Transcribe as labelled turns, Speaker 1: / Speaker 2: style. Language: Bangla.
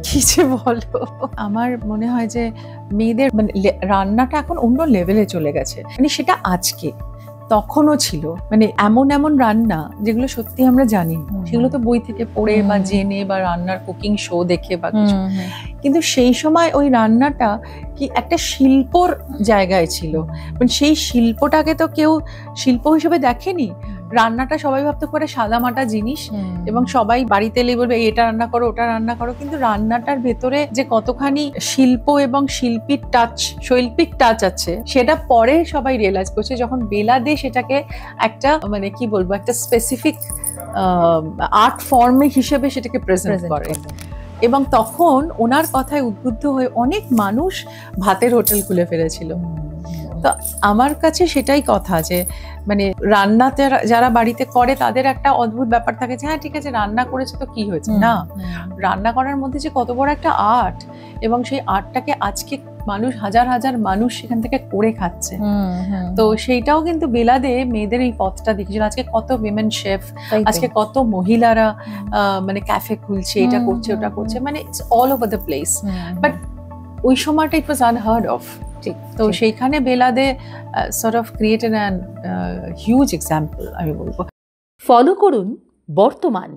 Speaker 1: কি যে বলো, আমার মনে হয় যে মেয়েদের মানে রান্নাটা এখন অন্য লেভেলে চলে গেছে। মানে সেটা আজকে, তখনও ছিল। মানে এমন এমন রান্না যেগুলো সত্যি আমরা জানি না, সেগুলো তো বই থেকে পড়ে বা জেনে বা রান্নার কুকিং শো দেখে বা কিছু। কিন্তু সেই সময় ওই রান্নাটা কি একটা শিল্পর জায়গায় ছিল। মানে সেই শিল্পটাকে তো কেউ শিল্প হিসেবে দেখেনি। রান্নাটা সবাই ভাবতে পারে সাদামাটা জিনিস, এবং সবাই বাড়িতে এলেই বলবে এটা রান্না করো ওটা রান্না করো, কিন্তু রান্নাটার ভেতরে যে কতখানি শিল্প এবং শিল্পীর টাচ, শৈল্পিক টাচ আছে, সেটা পরে সবাই রিয়েলাইজ করছে যখন বেলা দে সেটাকে একটা মানে কি বলবো একটা স্পেসিফিক আর্ট ফর্মে হিসেবে সেটাকে প্রেজেন্ট করে। এবং তখন ওনার কথায় উদ্বুদ্ধ হয়ে অনেক মানুষ ভাতের হোটেল খুলে ফেলেছিল। তো আমার কাছে সেটাই কথা, যে মানে রান্নাতে যারা বাড়িতে করে তাদের একটা অদ্ভুত ব্যাপার থাকে যে হ্যাঁ ঠিক আছে রান্না করেছে তো কি হয়েছে, না, রান্না করার মধ্যে যে কত বড় একটা আর্ট, এবং সেই আর্টটাকে আজকে মানুষ হাজার হাজার মানুষ সেখান থেকে করে খাচ্ছে। তো সেইটাও কিন্তু বেলাদে মেয়েদের এই পথটা দেখেছিল। আজকে কত উইমেন শেফ, আজকে কত মহিলারা মানে ক্যাফে খুলছে, এটা করছে ওটা করছে, মানে it's all over the place. But ওই সময়টা ইট ওয়াজ আনহার্ড অফ। ঠিক, তো সেইখানে বেলাদে sort of created an huge example, আমি বলবো।
Speaker 2: ফলো করুন বর্তমান।